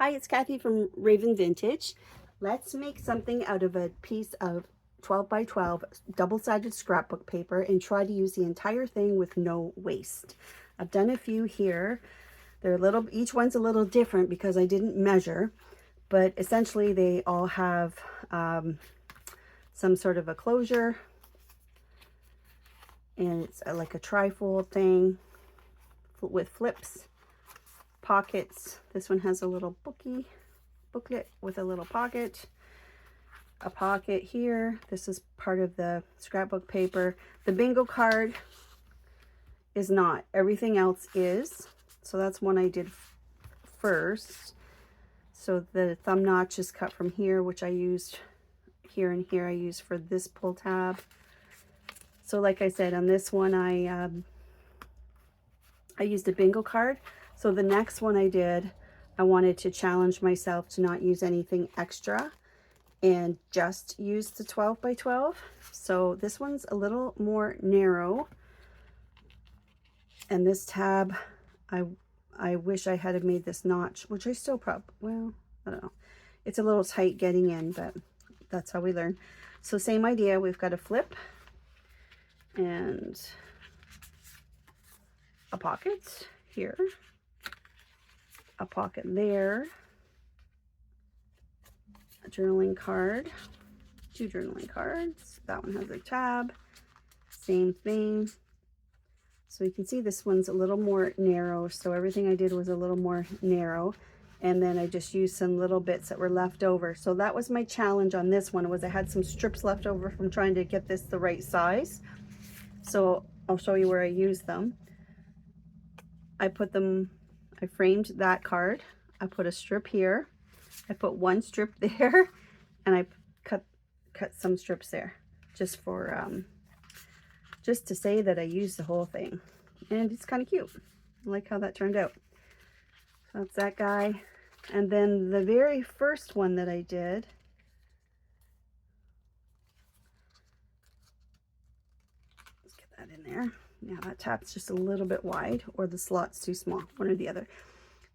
Hi, it's Kathy from Raven Vintage. Let's make something out of a piece of 12 by 12 double-sided scrapbook paper and try to use the entire thing with no waste. I've done a few here. They're each one's a little different because I didn't measure, but essentially they all have some sort of a closure, and it's like a trifold thing with flips, pockets. This one has a little booklet with a little pocket, a pocket here. This is part of the scrapbook paper. The bingo card is not. Everything else is. So that's one I did first. So the thumb notch is cut from here, which I used here, and here I used for this pull tab. So like I said, on this one I used a bingo card. So the next one I did, I wanted to challenge myself to not use anything extra and just use the 12 by 12. So this one's a little more narrow. And this tab, I wish I had made this notch, which I still well, I don't know. It's a little tight getting in, but that's how we learn. So same idea, we've got a flip and a pocket here, a pocket there, a journaling card, two journaling cards. That one has a tab, same thing. So you can see this one's a little more narrow. So everything I did was a little more narrow. And then I just used some little bits that were left over. So that was my challenge on this one, was I had some strips left over from trying to get this the right size. So I'll show you where I used them. I framed that card. I put a strip here. I put one strip there, and I cut some strips there just for just to say that I used the whole thing. And it's kind of cute. I like how that turned out. So that's that guy. And then the very first one that I did, let's get that in there. Yeah, that tab's just a little bit wide, or the slot's too small, one or the other.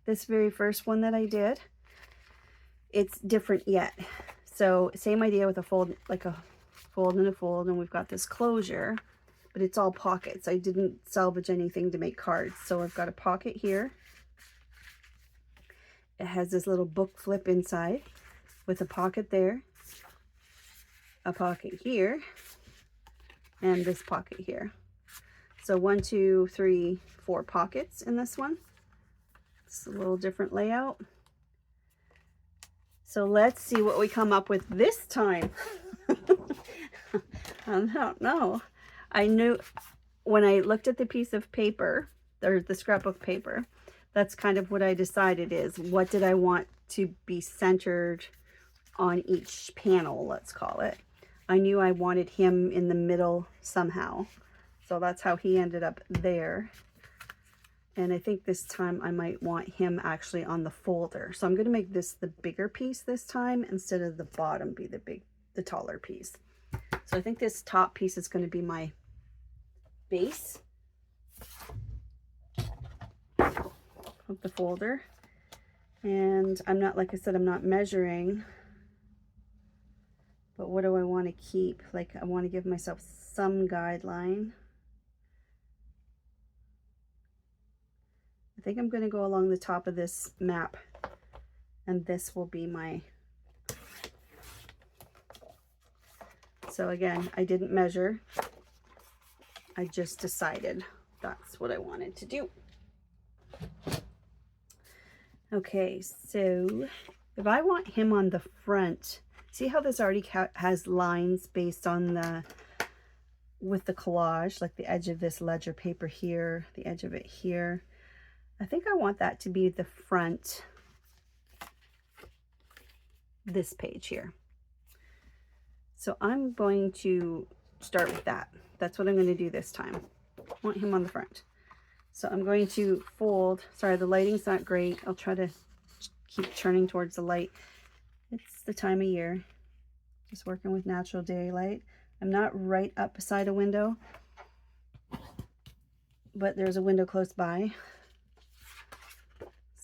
This very first one that I did, it's different yet. So same idea with a fold, like a fold and a fold, and we've got this closure, but it's all pockets. I didn't salvage anything to make cards. So I've got a pocket here. It has this little book flip inside with a pocket there, a pocket here, and this pocket here. So 1, 2, 3, 4 pockets in this one. It's a little different layout. So let's see what we come up with this time. I don't know. I knew when I looked at the piece of paper, or the scrapbook paper, that's kind of what I decided is, what did I want to be centered on each panel, let's call it. I knew I wanted him in the middle somehow. So that's how he ended up there. And I think this time I might want him actually on the folder. So I'm going to make this the bigger piece this time, instead of the bottom be the taller piece. So I think this top piece is going to be my base of the folder. And I'm not, like I said, I'm not measuring, but what do I want to keep? Like, I want to give myself some guideline. I think I'm going to go along the top of this map, and this will be my, so again, I didn't measure. I just decided that's what I wanted to do. Okay, so if I want him on the front, see how this already has lines based on with the collage, like the edge of this ledger paper here, the edge of it here. I think I want that to be the front, this page here. So I'm going to start with that. That's what I'm going to do this time. I want him on the front. So I'm going to fold. Sorry, the lighting's not great. I'll try to keep turning towards the light. It's the time of year. Just working with natural daylight. I'm not right up beside a window, but there's a window close by.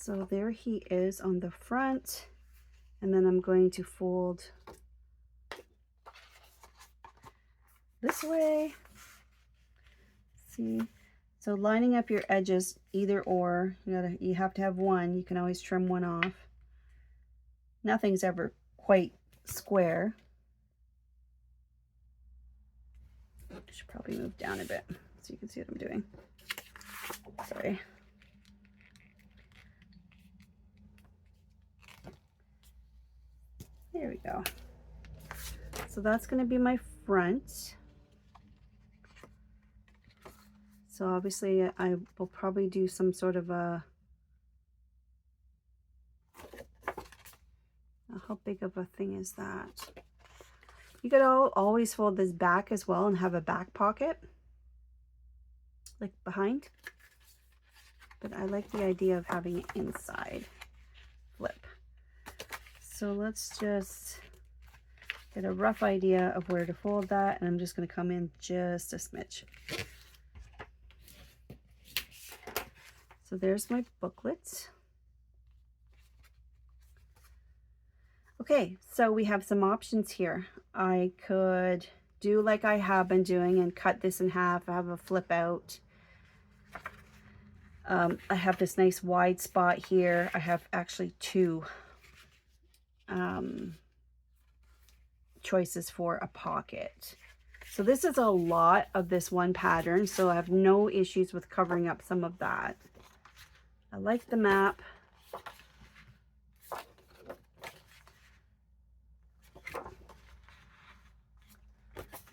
So there he is on the front, and then I'm going to fold this way. See, so lining up your edges, either or, you have to have one. You can always trim one off. Nothing's ever quite square. I should probably move down a bit so you can see what I'm doing. Sorry. There we go. So that's going to be my front. So obviously I will probably do some sort of a, how big of a thing is that? You could always fold this back as well and have a back pocket, like behind. But I like the idea of having it inside. Flip. So let's just get a rough idea of where to fold that, and I'm just going to come in just a smidge. So there's my booklet. Okay, so we have some options here. I could do like I have been doing and cut this in half. I have a flip out. I have this nice wide spot here. I have actually two choices for a pocket. So this is a lot of this one pattern, so I have no issues with covering up some of that. I like the map.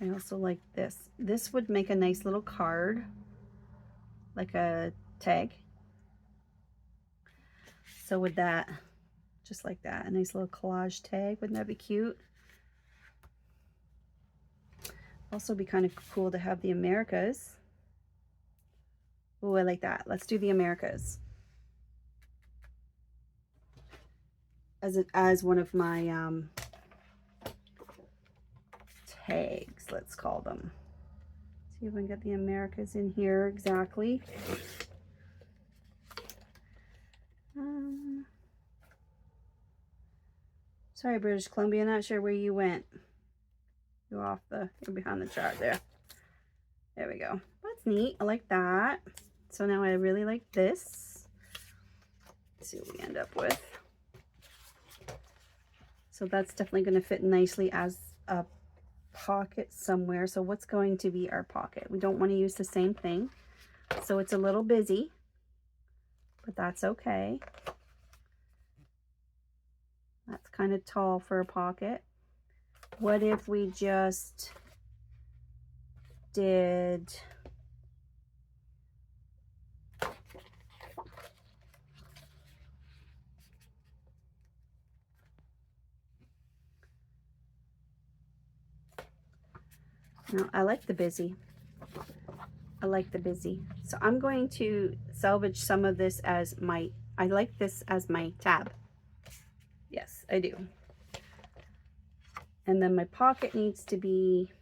I also like this. This would make a nice little card, like a tag. So with that, just like that, a nice little collage tag, wouldn't that be cute? Also be kind of cool to have the Americas. Oh, I like that. Let's do the Americas as one of my tags, let's call them. See if I can get the Americas in here exactly. Sorry, British Columbia, not sure where you went. You're behind the chart there. There we go. That's neat. I like that. So now I really like this. Let's see what we end up with. So that's definitely going to fit nicely as a pocket somewhere. So what's going to be our pocket? We don't want to use the same thing. So it's a little busy, but that's okay. That's kind of tall for a pocket. What if we just did no, I like the busy. I like the busy. So I'm going to salvage some of this as I like this as my tab. Yes, I do. And then my pocket needs to be,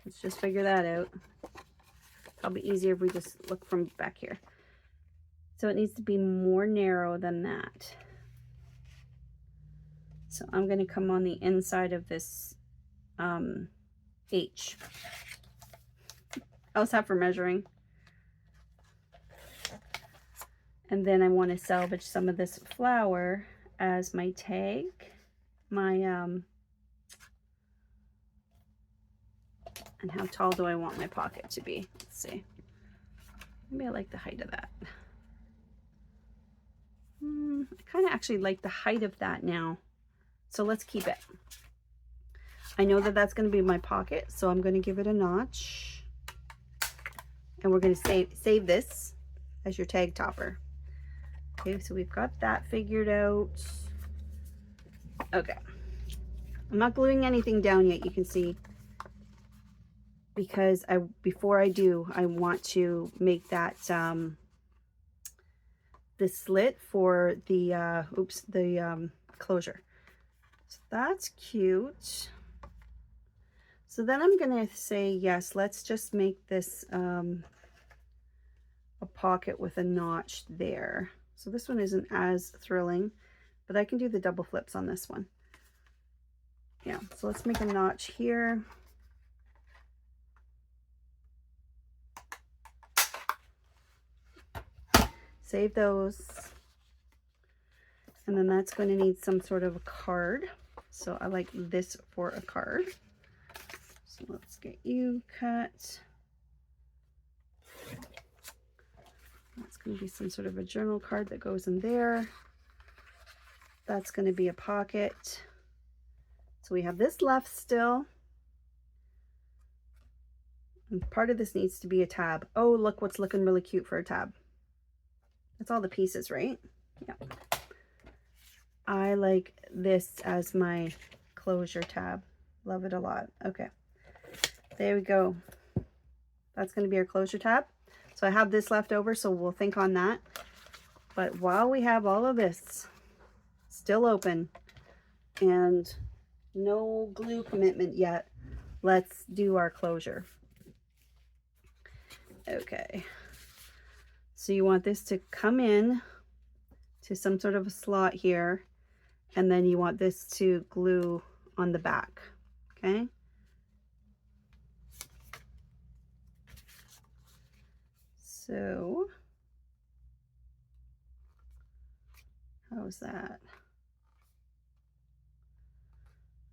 let's just figure that out. Probably easier if we just look from back here. So it needs to be more narrow than that. So I'm going to come on the inside of this H. How's that for measuring? And then I want to salvage some of this flower as my tag, and how tall do I want my pocket to be? Let's see. Maybe I like the height of that. I kind of actually like the height of that now. So let's keep it. I know that that's going to be my pocket, so I'm going to give it a notch. And we're going to save this as your tag topper. Okay, so we've got that figured out. Okay. I'm not gluing anything down yet, you can see. Because before I do, I want to make that the slit for the closure. So that's cute. So then I'm gonna say, yes, let's just make this a pocket with a notch there. So this one isn't as thrilling, but I can do the double flips on this one. Yeah, so let's make a notch here. Save those. And then that's going to need some sort of a card. So I like this for a card. So let's get you cut. That's going to be some sort of a journal card that goes in there. That's going to be a pocket. So we have this left still. And part of this needs to be a tab. Oh, look what's looking really cute for a tab. That's all the pieces, right? Yeah. I like this as my closure tab. Love it a lot. Okay. There we go. That's going to be our closure tab. So I have this left over, so we'll think on that. But while we have all of this still open and no glue commitment yet, let's do our closure. Okay. So you want this to come in to some sort of a slot here, and then you want this to glue on the back, okay? So, how's that?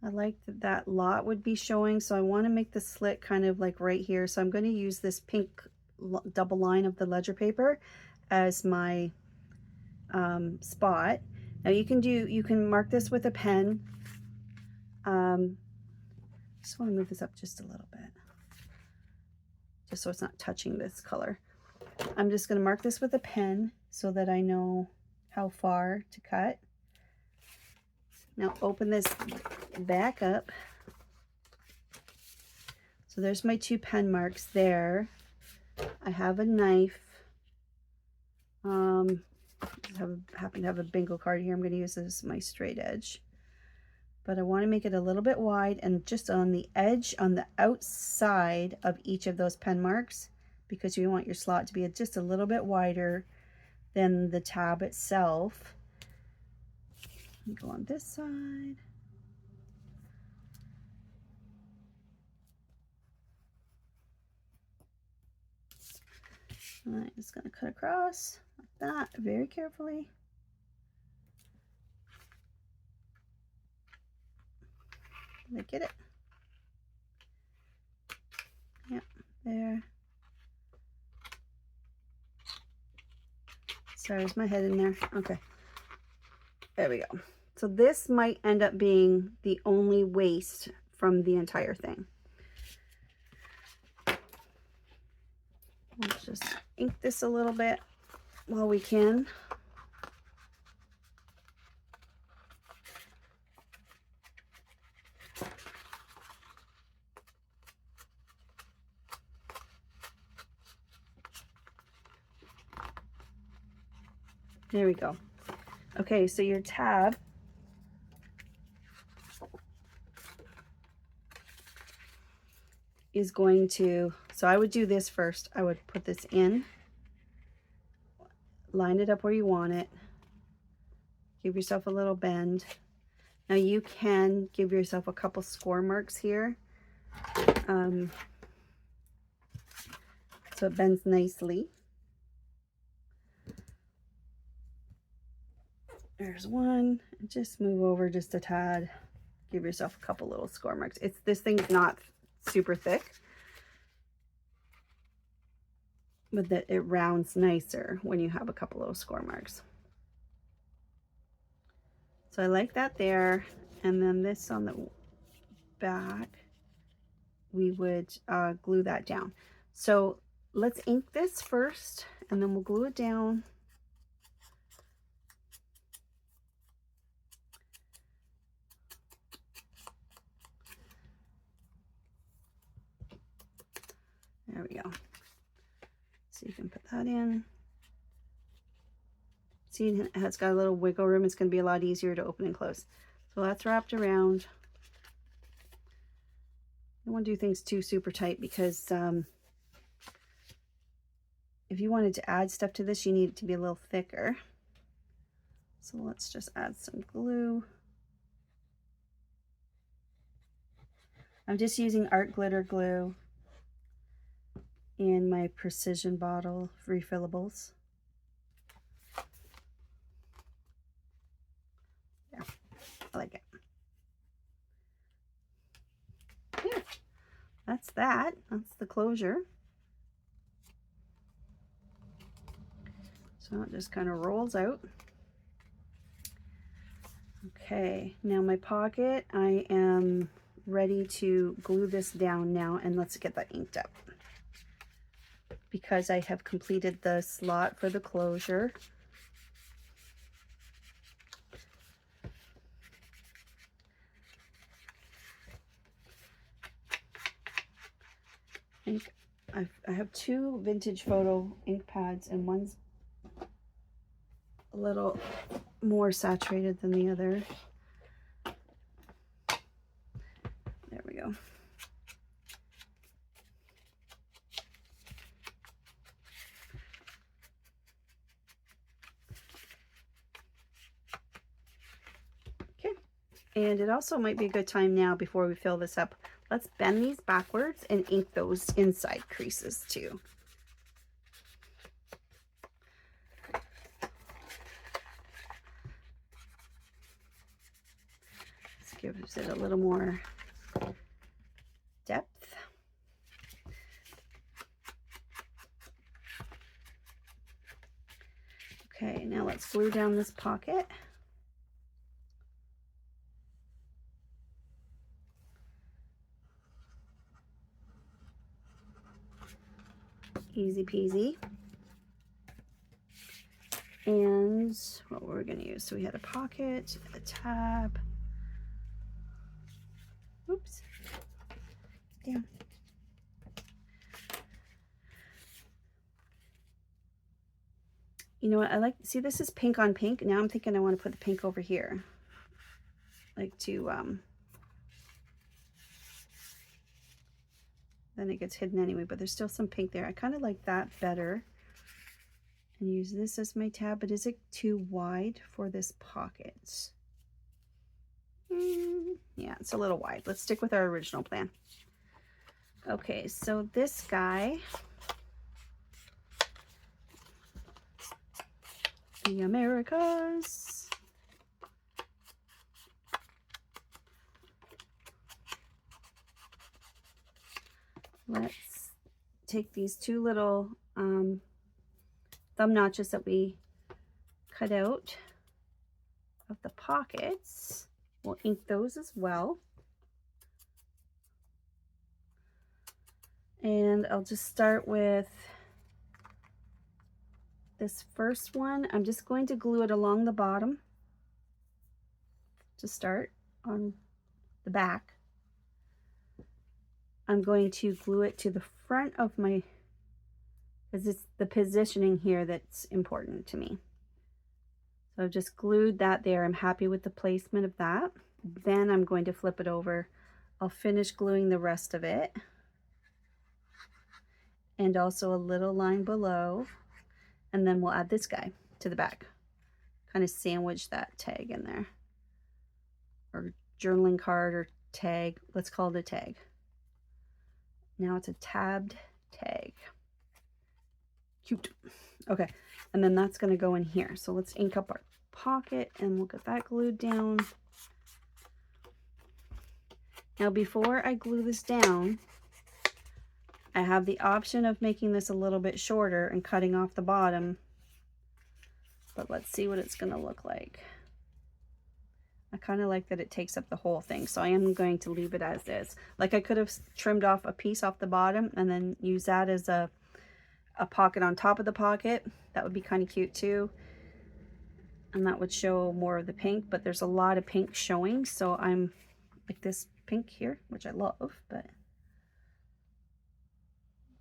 I like that that lot would be showing, so I want to make the slit kind of like right here. So I'm going to use this pink double line of the ledger paper as my spot. Now you can mark this with a pen. Just want to move this up just a little bit, just so it's not touching this color. I'm just going to mark this with a pen so that I know how far to cut. Now open this back up. So there's my 2 pen marks there. I have a knife. I happen to have a bingo card here. I'm going to use this as my straight edge. But I want to make it a little bit wide and just on the edge, on the outside of each of those pen marks, because you want your slot to be just a little bit wider than the tab itself. Go on this side. I'm just going to cut across like that very carefully. Did I get it? Yep, there. Sorry, there's my head in there. Okay. There we go. So this might end up being the only waste from the entire thing. Let's just ink this a little bit while we can. There we go. Okay, so your tab is going to, so I would do this first. I would put this in, line it up where you want it, give yourself a little bend. Now you can give yourself a couple score marks here, so it bends nicely. There's one. Just move over just a tad. Give yourself a couple little score marks. This thing's not super thick, but that it rounds nicer when you have a couple little score marks. So I like that there. And then this on the back, we would glue that down. So let's ink this first, and then we'll glue it down. There we go. So you can put that in. See, it's got a little wiggle room. It's going to be a lot easier to open and close. So that's wrapped around. I don't want to do things too super tight because if you wanted to add stuff to this, you need it to be a little thicker. So let's just add some glue. I'm just using art glitter glue in my precision bottle refillables. Yeah, I like it. Yeah, that's that. That's the closure. So it just kind of rolls out. Okay, now my pocket, I am ready to glue this down now, and let's get that inked up. Because I have completed the slot for the closure. I have two vintage photo ink pads, and one's a little more saturated than the other. There we go. Okay, and it also might be a good time now, before we fill this up, let's bend these backwards and ink those inside creases too. This gives it a little more depth. Okay, now let's glue down this pocket. Easy peasy. And what were we going to use? So we had a pocket, a tab. Oops. Damn. You know what? I like, see, this is pink on pink. Now I'm thinking I want to put the pink over here. Like to, then it gets hidden anyway, but there's still some pink there. I kind of like that better. And use this as my tab, but is it too wide for this pocket? Yeah, it's a little wide. Let's stick with our original plan. Okay, so this guy, the Americas. Let's take these two little thumb notches that we cut out of the pockets. We'll ink those as well. And I'll just start with this first one. I'm just going to glue it along the bottom to start on the back. I'm going to glue it to the front of my, because it's the positioning here that's important to me. So I've just glued that there. I'm happy with the placement of that. Then I'm going to flip it over. I'll finish gluing the rest of it. And also a little line below. And then we'll add this guy to the back. Kind of sandwich that tag in there. Or journaling card or tag. Let's call it a tag. Now it's a tabbed tag. Cute. Okay, and then that's going to go in here. So let's ink up our pocket and we'll get that glued down. Now before I glue this down, I have the option of making this a little bit shorter and cutting off the bottom. But let's see what it's going to look like. I kind of like that it takes up the whole thing, so I am going to leave it as is. Like I could have trimmed off a piece off the bottom and then use that as a pocket on top of the pocket. That would be kind of cute too. And that would show more of the pink, but there's a lot of pink showing, so I'm like this pink here, which I love, but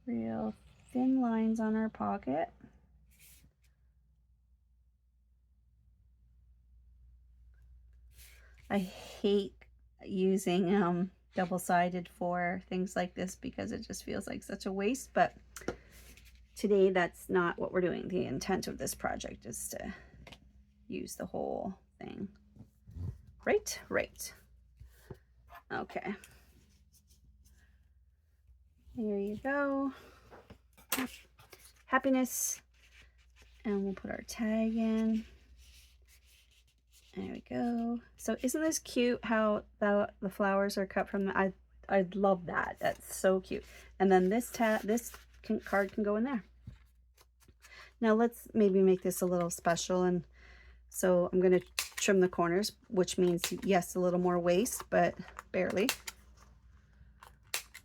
real thin lines on our pocket. I hate using double-sided for things like this because it just feels like such a waste, but today that's not what we're doing. The intent of this project is to use the whole thing. Right? Right. Okay. There you go. Happiness. And we'll put our tag in. There we go. So isn't this cute how the flowers are cut from the, I love that. That's so cute. And then this card can go in there. Now let's maybe make this a little special. And so I'm going to trim the corners, which means, yes, a little more waste, but barely.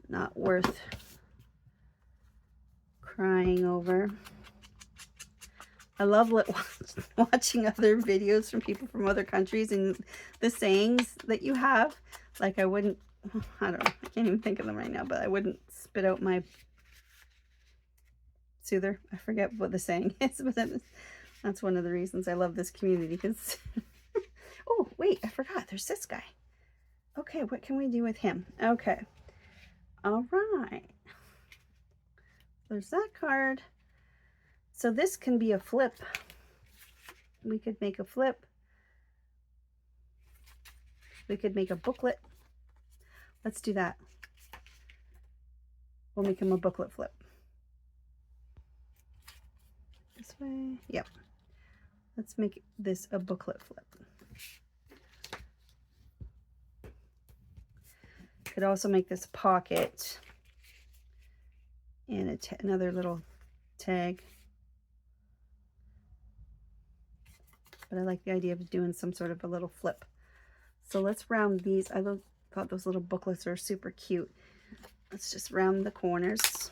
Not worth crying over. I love watching other videos from people from other countries and the sayings that you have. Like I don't know, I can't even think of them right now, but I wouldn't spit out my soother. I forget what the saying is, but that's one of the reasons I love this community. Because oh, wait, I forgot. There's this guy. Okay, what can we do with him? Okay. All right. There's that card. So this can be a flip. We could make a flip. We could make a booklet. Let's do that. We'll make him a booklet flip. This way. Yep. Let's make this a booklet flip. Could also make this a pocket and another little tag. But I like the idea of doing some sort of a little flip. So let's round these. I thought those little booklets are super cute. Let's just round the corners.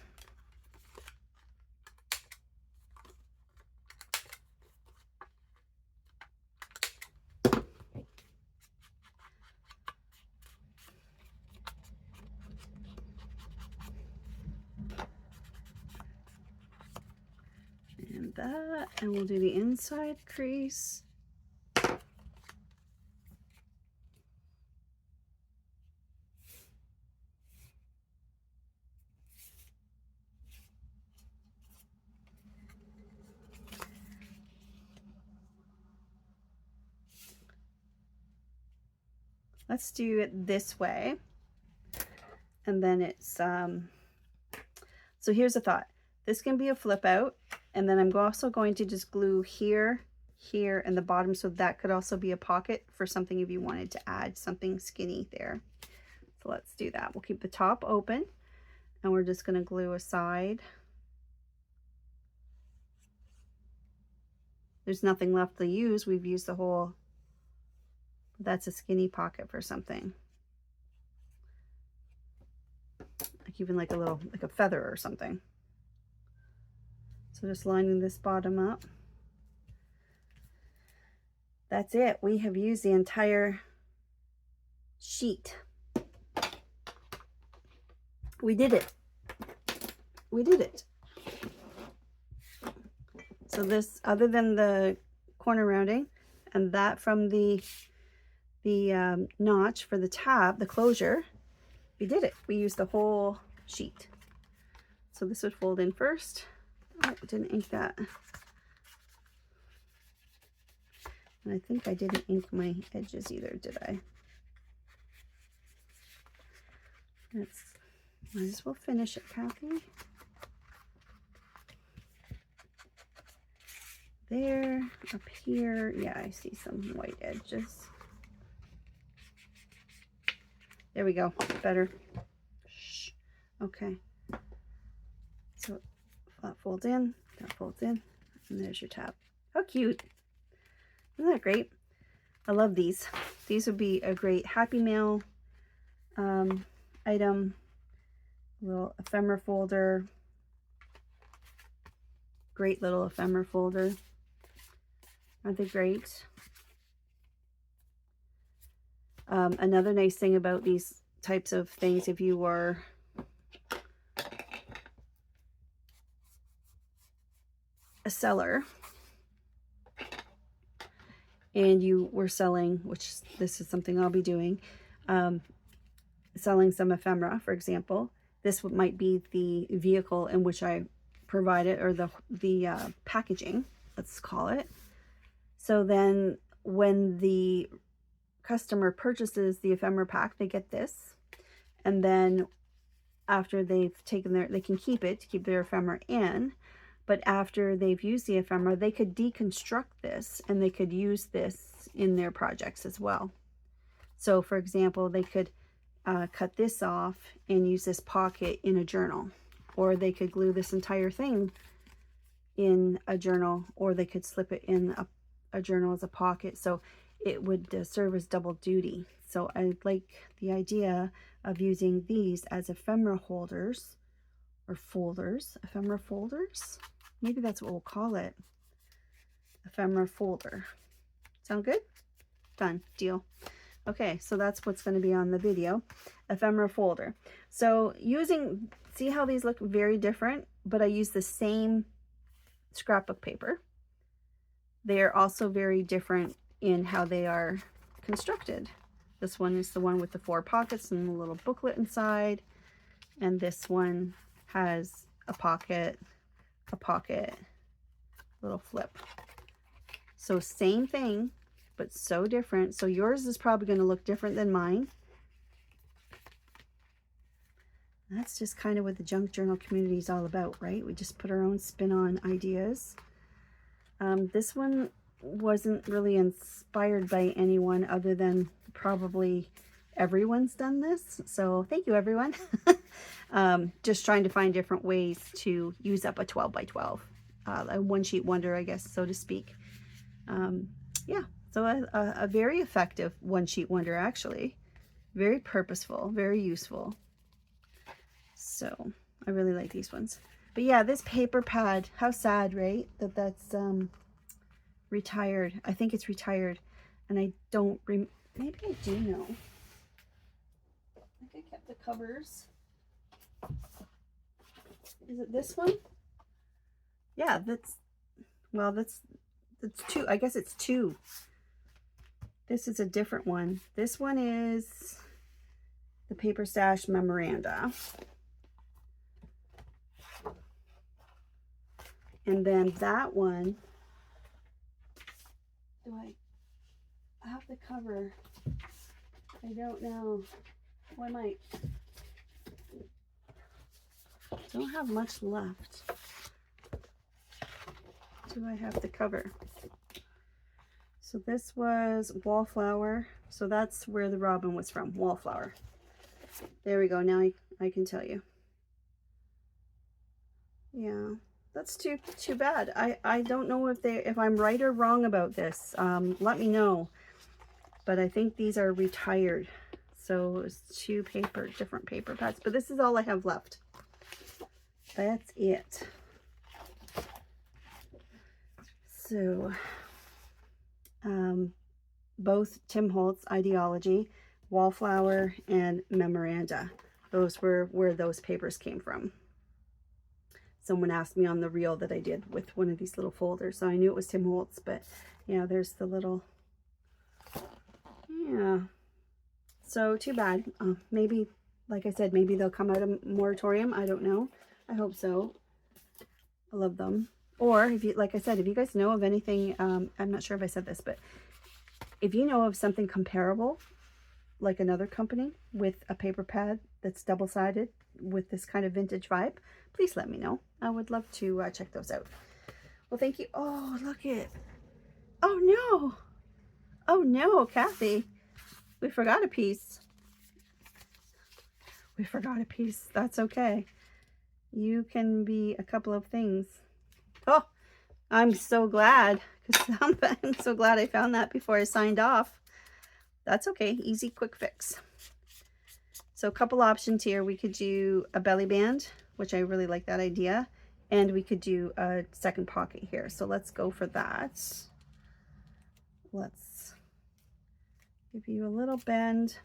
And that, and we'll do the inside crease. Let's do it this way. And then it's, so here's a thought. This can be a flip out. And then I'm also going to just glue here, here, and the bottom. So that could also be a pocket for something if you wanted to add something skinny there. So let's do that. We'll keep the top open. And we're just going to glue a side. There's nothing left to use. We've used the whole, that's a skinny pocket for something. Like even like a little, like a feather or something. So just lining this bottom up. That's it. We have used the entire sheet. We did it. We did it. So this, other than the corner rounding and that from the notch for the tab, the closure, we did it. We used the whole sheet. So this would fold in first. Oh, I didn't ink that. And I think I didn't ink my edges either, did I? Might as well finish it, Kathy. There, up here, yeah, I see some white edges. There we go, better. Shh. Okay. So that folds in, and there's your tab. How cute. Isn't that great? I love these. These would be a great Happy Mail item. Little ephemera folder. Great little ephemera folder. Aren't they great? Another nice thing about these types of things, if you were a seller and you were selling, which this is something I'll be doing, selling some ephemera, for example, this might be the vehicle in which I provided, or the packaging, let's call it. So then when the customer purchases the ephemera pack, they get this, and then after they've taken they can keep it to keep their ephemera in, but after they've used the ephemera, they could deconstruct this and they could use this in their projects as well. So for example, they could cut this off and use this pocket in a journal, or they could glue this entire thing in a journal, or they could slip it in a journal as a pocket. So it would serve as double duty. So I like the idea of using these as ephemera holders or folders. Ephemera folders? Maybe that's what we'll call it. Ephemera folder. Sound good? Done. Deal. Okay, so that's what's going to be on the video. Ephemera folder. So using, see how these look very different, but I use the same scrapbook paper. They are also very different in how they are constructed. This one is the one with the 4 pockets and a little booklet inside, and this one has a pocket, little flip. So same thing, but so different. So yours is probably going to look different than mine. That's just kind of what the junk journal community is all about, right? We just put our own spin on ideas. This one wasn't really inspired by anyone other than probably everyone's done this. So thank you, everyone. Just trying to find different ways to use up a 12 by 12, a one sheet wonder, I guess, so to speak. Yeah, so a very effective one sheet wonder, actually. Very purposeful, very useful. So I really like these ones. But yeah, this paper pad, how sad, right? That's retired. I think it's retired, and I don't maybe I do know. I think I kept the covers. Is it this one? Yeah, that's 2. I guess it's 2. This is a different one. This one is the Paper Stash Memoranda. And then that one, do I have the cover? I don't know. Well, I might. Don't have much left. Do I have the cover? So this was Wallflower. So that's where the robin was from, Wallflower. There we go. Now I can tell you. Yeah. That's too bad. I don't know if I'm right or wrong about this. Let me know. But I think these are retired. So it's 2 different paper pads. But this is all I have left. That's it. So both Tim Holtz Idea-Ology, Wallflower, and Memoranda. Those were where those papers came from. Someone asked me on the reel that I did with one of these little folders, so I knew it was Tim Holtz, but yeah, there's the little, yeah. So too bad. Maybe, like I said, maybe they'll come out of moratorium. I don't know. I hope so. I love them. Or if you, like I said, if you guys know of anything, I'm not sure if I said this, but if you know of something comparable, like another company with a paper pad that's double-sided with this kind of vintage vibe, please let me know. I would love to check those out. Well, thank you. Oh, look it. Oh no. Oh no, Kathy. We forgot a piece. We forgot a piece. That's okay. You can be a couple of things. Oh, I'm so glad. I'm so glad I found that before I signed off. That's okay. Easy, quick fix. So a couple options here. We could do a belly band, which I really like that idea. And we could do a second pocket here. So let's go for that. Let's give you a little bend.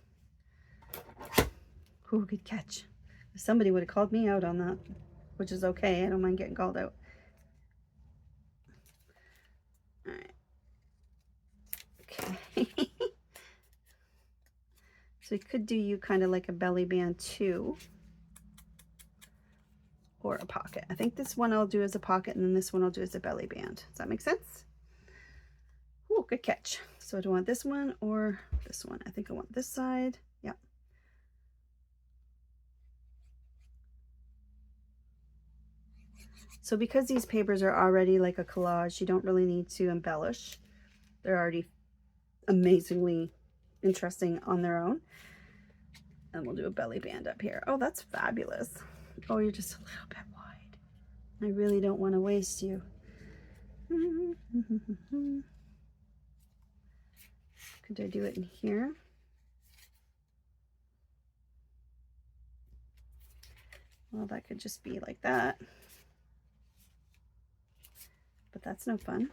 Ooh, good catch. Somebody would have called me out on that, which is okay. I don't mind getting called out. All right. Okay. So we could do you kind of like a belly band too. or a pocket. I think this one I'll do as a pocket, and then this one I'll do as a belly band. Does that make sense? Oh, good catch. So do I want this one or this one? I think I want this side. Yep. So because these papers are already like a collage, you don't really need to embellish. They're already amazingly interesting on their own. And we'll do a belly band up here. Oh, that's fabulous. Oh, you're just a little bit wide. I really don't want to waste you. Could I do it in here? Well, that could just be like that. But that's no fun.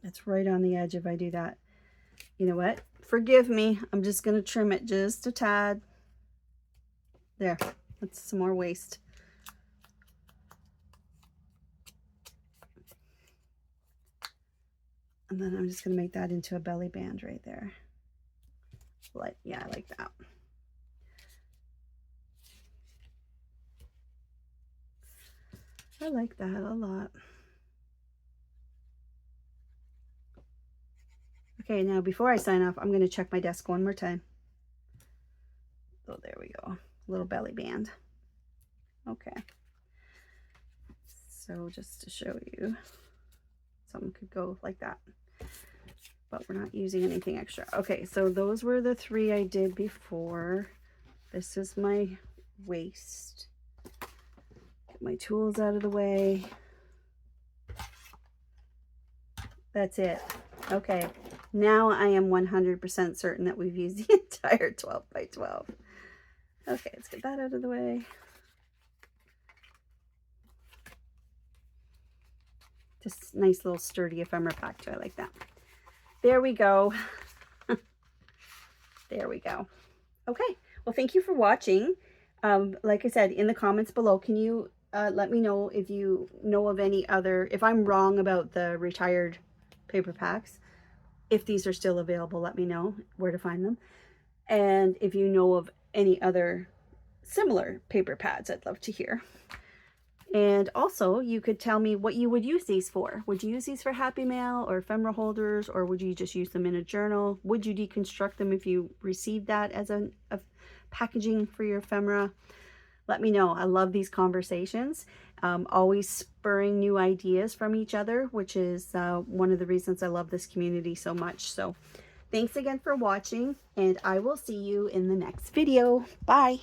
It's right on the edge if I do that. You know what? Forgive me. I'm just going to trim it just a tad. There. That's some more waste. And then I'm just going to make that into a belly band right there. Like, yeah, I like that. I like that a lot. Okay, now before I sign off, I'm going to check my desk one more time. Oh, there we go. Little belly band. Okay. So just to show you, something could go like that. But we're not using anything extra. Okay, so those were the 3 I did before. This is my waist. Get my tools out of the way. That's it. Okay, now I am 100% certain that we've used the entire 12 by 12. Okay, let's get that out of the way. Just nice little sturdy ephemera pack too. I like that. There we go. There we go. Okay, well, thank you for watching. Like I said, in the comments below, can you let me know if you know of any other, if I'm wrong about the retired paper packs. If these are still available, let me know where to find them. And if you know of any other similar paper pads, I'd love to hear. And also, you could tell me what you would use these for. Would you use these for happy mail or ephemera holders, or would you just use them in a journal? Would you deconstruct them if you received that as a packaging for your ephemera? Let me know. I love these conversations. Always spurring new ideas from each other, which is one of the reasons I love this community so much. So thanks again for watching, and I will see you in the next video. Bye.